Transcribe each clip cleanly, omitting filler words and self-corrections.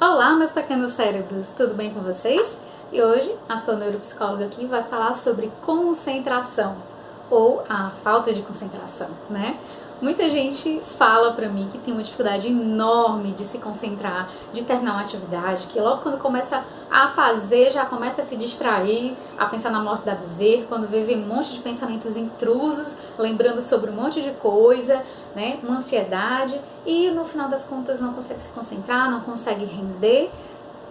Olá, meus pequenos cérebros, tudo bem com vocês? E hoje a sua neuropsicóloga aqui vai falar sobre concentração ou a falta de concentração, né? Muita gente fala pra mim que tem uma dificuldade enorme de se concentrar, de terminar uma atividade, que logo quando começa a fazer já começa a se distrair, a pensar na morte da bezerra, quando vem um monte de pensamentos intrusos, lembrando sobre um monte de coisa, né? Uma ansiedade e no final das contas não consegue se concentrar, não consegue render.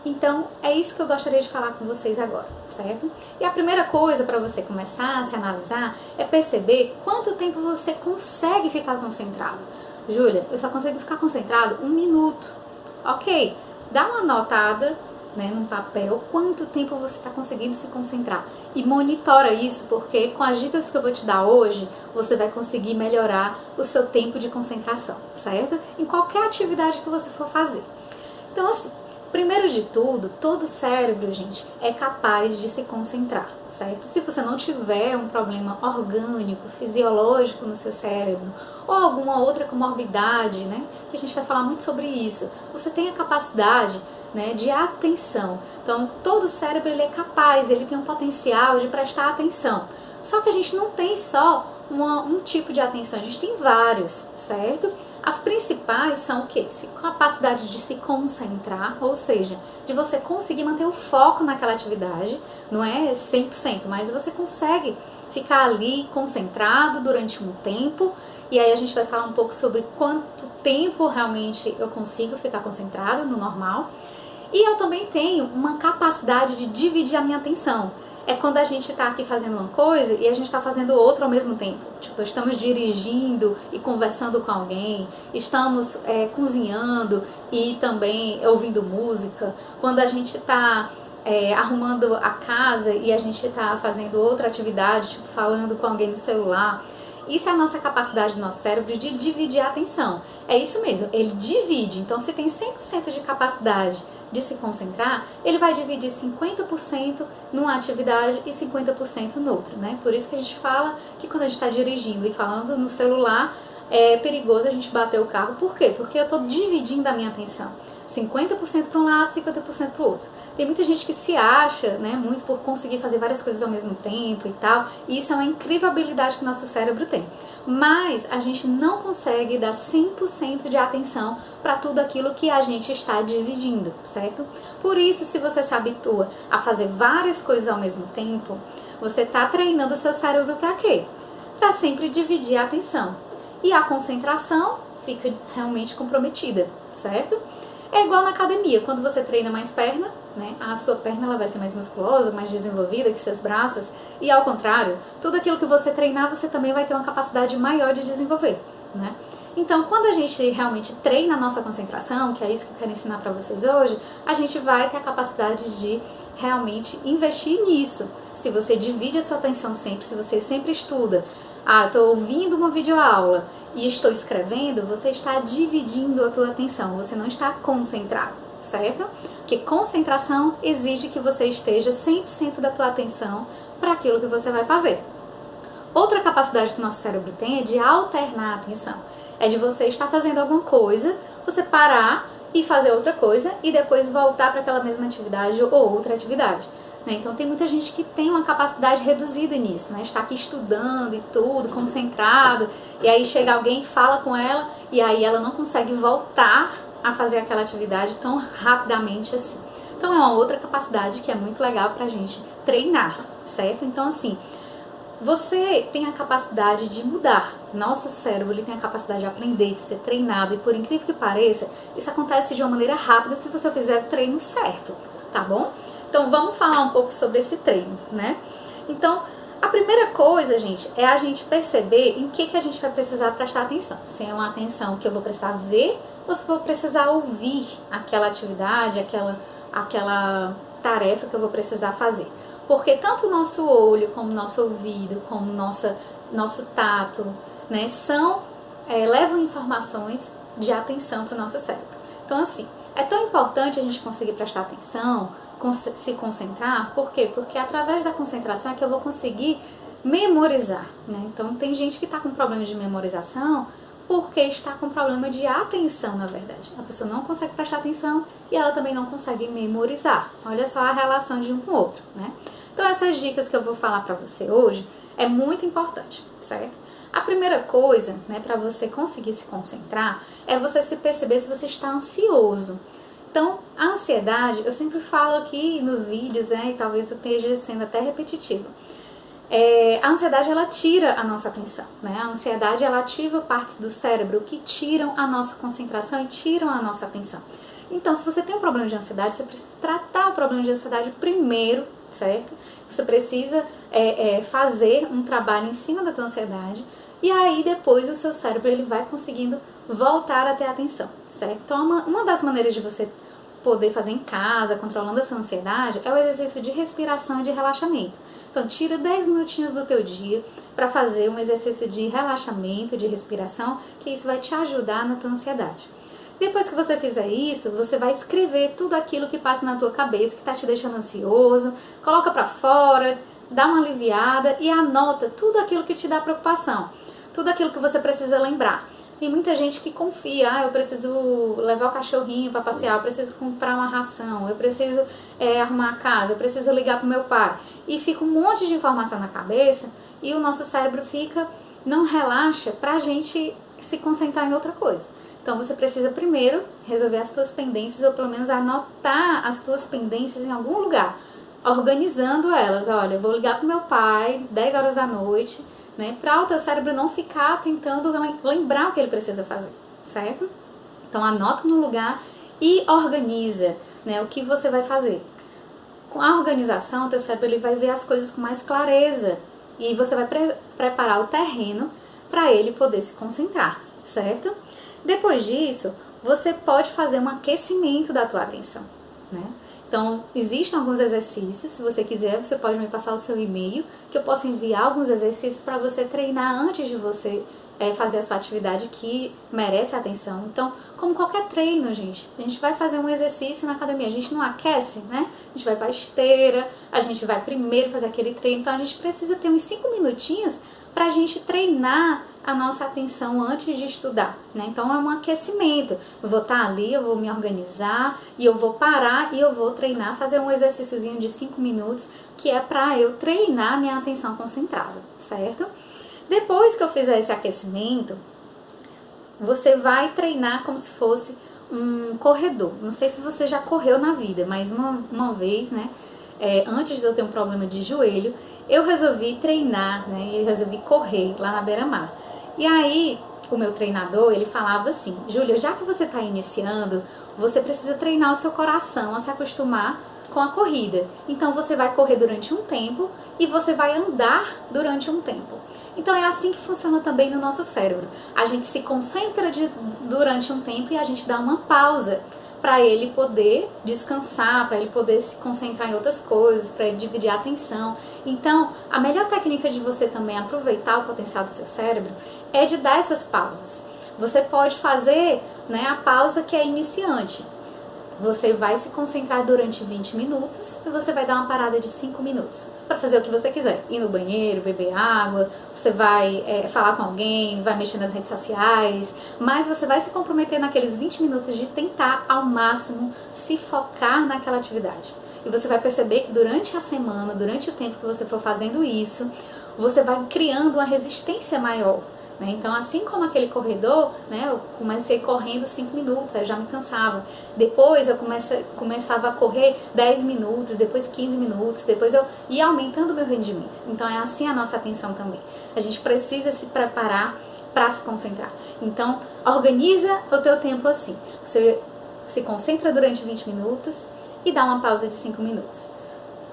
Então, é isso que eu gostaria de falar com vocês agora, certo? E a primeira coisa para você começar a se analisar é perceber quanto tempo você consegue ficar concentrado. Júlia, eu só consigo ficar concentrado 1 minuto. Ok, dá uma anotada, né, num papel quanto tempo você está conseguindo se concentrar. E monitora isso, porque com as dicas que eu vou te dar hoje, você vai conseguir melhorar o seu tempo de concentração, certo? Em qualquer atividade que você for fazer. Então, assim, primeiro de tudo, todo cérebro, gente, é capaz de se concentrar, certo? Se você não tiver um problema orgânico, fisiológico no seu cérebro, ou alguma outra comorbidade, né? Que a gente vai falar muito sobre isso. Você tem a capacidade, né, de atenção. Então, todo cérebro ele é capaz, ele tem um potencial de prestar atenção. Só que a gente não tem só um tipo de atenção, a gente tem vários, certo? As principais são o quê? Capacidade de se concentrar, ou seja, de você conseguir manter o foco naquela atividade, não é 100%, mas você consegue ficar ali concentrado durante um tempo, e aí a gente vai falar um pouco sobre quanto tempo realmente eu consigo ficar concentrado no normal. E eu também tenho uma capacidade de dividir a minha atenção. É quando a gente está aqui fazendo uma coisa e a gente está fazendo outra ao mesmo tempo. Tipo, estamos dirigindo e conversando com alguém, estamos cozinhando e também ouvindo música. Quando a gente está arrumando a casa e a gente está fazendo outra atividade, tipo, falando com alguém no celular. Isso é a nossa capacidade do nosso cérebro de dividir a atenção. É isso mesmo, ele divide. Então, se tem 100% de capacidade de se concentrar, ele vai dividir 50% numa atividade e 50% noutra, né? Por isso que a gente fala que quando a gente está dirigindo e falando no celular, é perigoso a gente bater o carro. Por quê? Porque eu estou dividindo a minha atenção. 50% para um lado, 50% para o outro. Tem muita gente que se acha, né, muito por conseguir fazer várias coisas ao mesmo tempo e tal, e isso é uma incrível habilidade que o nosso cérebro tem. Mas a gente não consegue dar 100% de atenção para tudo aquilo que a gente está dividindo, certo? Por isso, se você se habitua a fazer várias coisas ao mesmo tempo, você está treinando o seu cérebro para quê? Para sempre dividir a atenção. E a concentração fica realmente comprometida, certo? É igual na academia, quando você treina mais perna, né, a sua perna ela vai ser mais musculosa, mais desenvolvida que seus braços, e ao contrário, tudo aquilo que você treinar, você também vai ter uma capacidade maior de desenvolver, né? Então, quando a gente realmente treina a nossa concentração, que é isso que eu quero ensinar para vocês hoje, a gente vai ter a capacidade de realmente investir nisso. Se você divide a sua atenção sempre, se você sempre estuda, estou ouvindo uma videoaula e estou escrevendo, você está dividindo a tua atenção, você não está concentrado, certo? Porque concentração exige que você esteja 100% da tua atenção para aquilo que você vai fazer. Outra capacidade que o nosso cérebro tem é de alternar a atenção. É de você estar fazendo alguma coisa, você parar e fazer outra coisa e depois voltar para aquela mesma atividade ou outra atividade. Então tem muita gente que tem uma capacidade reduzida nisso, né? Está aqui estudando e tudo, concentrado, e aí chega alguém e fala com ela, e aí ela não consegue voltar a fazer aquela atividade tão rapidamente assim. Então é uma outra capacidade que é muito legal pra gente treinar, certo? Então assim, você tem a capacidade de mudar. Nosso cérebro ele tem a capacidade de aprender, de ser treinado, e por incrível que pareça, isso acontece de uma maneira rápida se você fizer o treino certo, tá bom? Então, vamos falar um pouco sobre esse treino, né? Então, a primeira coisa, gente, é a gente perceber em que a gente vai precisar prestar atenção. Se é uma atenção que eu vou precisar ver, ou se eu vou precisar ouvir aquela atividade, aquela tarefa que eu vou precisar fazer. Porque tanto o nosso olho, como o nosso ouvido, como o nosso tato, né, levam informações de atenção para o nosso cérebro. Então, assim, é tão importante a gente conseguir prestar atenção, se concentrar, por quê? Porque através da concentração é que eu vou conseguir memorizar, né? Então tem gente que está com problemas de memorização porque está com problema de atenção, na verdade. A pessoa não consegue prestar atenção e ela também não consegue memorizar. Olha só a relação de um com o outro, né? Então essas dicas que eu vou falar para você hoje é muito importante, certo? A primeira coisa, né, para você conseguir se concentrar é você se perceber se você está ansioso. Então, a ansiedade, eu sempre falo aqui nos vídeos, né, e talvez eu esteja sendo até repetitiva. A ansiedade, ela tira a nossa atenção, né? A ansiedade, ela ativa partes do cérebro que tiram a nossa concentração e tiram a nossa atenção. Então, se você tem um problema de ansiedade, você precisa tratar o problema de ansiedade primeiro, certo? Você precisa fazer um trabalho em cima da tua ansiedade e aí depois o seu cérebro ele vai conseguindo voltar a ter atenção, certo? Então, uma das maneiras de você poder fazer em casa, controlando a sua ansiedade, é o exercício de respiração e de relaxamento. Então, tira 10 minutinhos do teu dia para fazer um exercício de relaxamento, de respiração, que isso vai te ajudar na tua ansiedade. Depois que você fizer isso, você vai escrever tudo aquilo que passa na tua cabeça, que está te deixando ansioso, coloca para fora, dá uma aliviada e anota tudo aquilo que te dá preocupação, tudo aquilo que você precisa lembrar. Tem muita gente que confia, eu preciso levar o cachorrinho para passear, eu preciso comprar uma ração, eu preciso arrumar a casa, eu preciso ligar para o meu pai. E fica um monte de informação na cabeça e o nosso cérebro não relaxa para a gente se concentrar em outra coisa. Então você precisa primeiro resolver as tuas pendências ou pelo menos anotar as tuas pendências em algum lugar, organizando elas. Olha, eu vou ligar para o meu pai 10 horas da noite, né, para o teu cérebro não ficar tentando lembrar o que ele precisa fazer, certo? Então anota no lugar e organiza, né, o que você vai fazer. Com a organização, o teu cérebro ele vai ver as coisas com mais clareza e você vai preparar o terreno para ele poder se concentrar, certo? Depois disso, você pode fazer um aquecimento da tua atenção, né? Então, existem alguns exercícios, se você quiser, você pode me passar o seu e-mail, que eu posso enviar alguns exercícios para você treinar antes de você fazer a sua atividade que merece atenção. Então, como qualquer treino, gente, a gente vai fazer um exercício na academia, a gente não aquece, né? A gente vai para a esteira, a gente vai primeiro fazer aquele treino, então a gente precisa ter uns 5 minutinhos para a gente treinar a nossa atenção antes de estudar, né? Então é um aquecimento. Eu vou estar ali, eu vou me organizar e eu vou parar e eu vou treinar, fazer um exercíciozinho de 5 minutos que é para eu treinar minha atenção concentrada, certo? Depois que eu fizer esse aquecimento, você vai treinar como se fosse um corredor. Não sei se você já correu na vida, mas uma vez, né? Antes de eu ter um problema de joelho, eu resolvi treinar, né? Eu resolvi correr lá na beira-mar. E aí, o meu treinador, ele falava assim: Júlia, já que você está iniciando, você precisa treinar o seu coração a se acostumar com a corrida. Então, você vai correr durante um tempo e você vai andar durante um tempo. Então, é assim que funciona também no nosso cérebro. A gente se concentra durante um tempo e a gente dá uma pausa para ele poder descansar, para ele poder se concentrar em outras coisas, para ele dividir a atenção. Então, a melhor técnica de você também aproveitar o potencial do seu cérebro é de dar essas pausas. Você pode fazer, né, a pausa que é iniciante. Você vai se concentrar durante 20 minutos e você vai dar uma parada de 5 minutos para fazer o que você quiser. Ir no banheiro, beber água, você vai falar com alguém, vai mexer nas redes sociais, mas você vai se comprometer naqueles 20 minutos de tentar ao máximo se focar naquela atividade. E você vai perceber que durante a semana, durante o tempo que você for fazendo isso, você vai criando uma resistência maior. Então, assim como aquele corredor, né, eu comecei correndo 5 minutos, aí eu já me cansava. Depois eu começava a correr 10 minutos, depois 15 minutos, depois eu ia aumentando o meu rendimento. Então, é assim a nossa atenção também. A gente precisa se preparar para se concentrar. Então, organiza o teu tempo assim. Você se concentra durante 20 minutos e dá uma pausa de 5 minutos.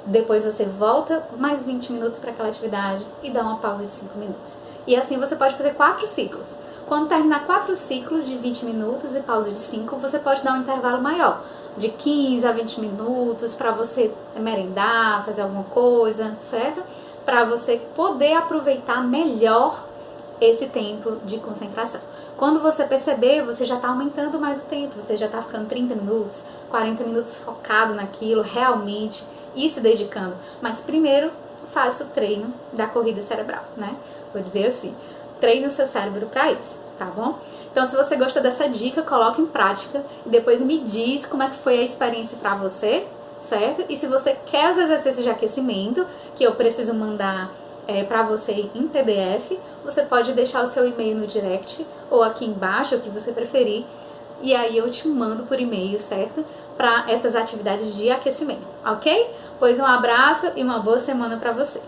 Depois você volta mais 20 minutos para aquela atividade e dá uma pausa de 5 minutos. E assim você pode fazer 4 ciclos. Quando terminar 4 ciclos de 20 minutos e pausa de 5, você pode dar um intervalo maior, de 15 a 20 minutos, para você merendar, fazer alguma coisa, certo? Para você poder aproveitar melhor esse tempo de concentração. Quando você perceber, você já está aumentando mais o tempo, você já está ficando 30 minutos, 40 minutos focado naquilo, realmente, e se dedicando. Mas primeiro, faça o treino da corrida cerebral, né? Vou dizer assim, treine o seu cérebro para isso. tá bom? Então, se você gostou dessa dica, coloque em prática e depois me diz como é que foi a experiência pra você, certo? E se você quer os exercícios de aquecimento, que eu preciso mandar pra você em PDF, você pode deixar o seu e-mail no direct ou aqui embaixo, o que você preferir, e aí eu te mando por e-mail, certo? Para essas atividades de aquecimento, ok? Pois um abraço e uma boa semana para você.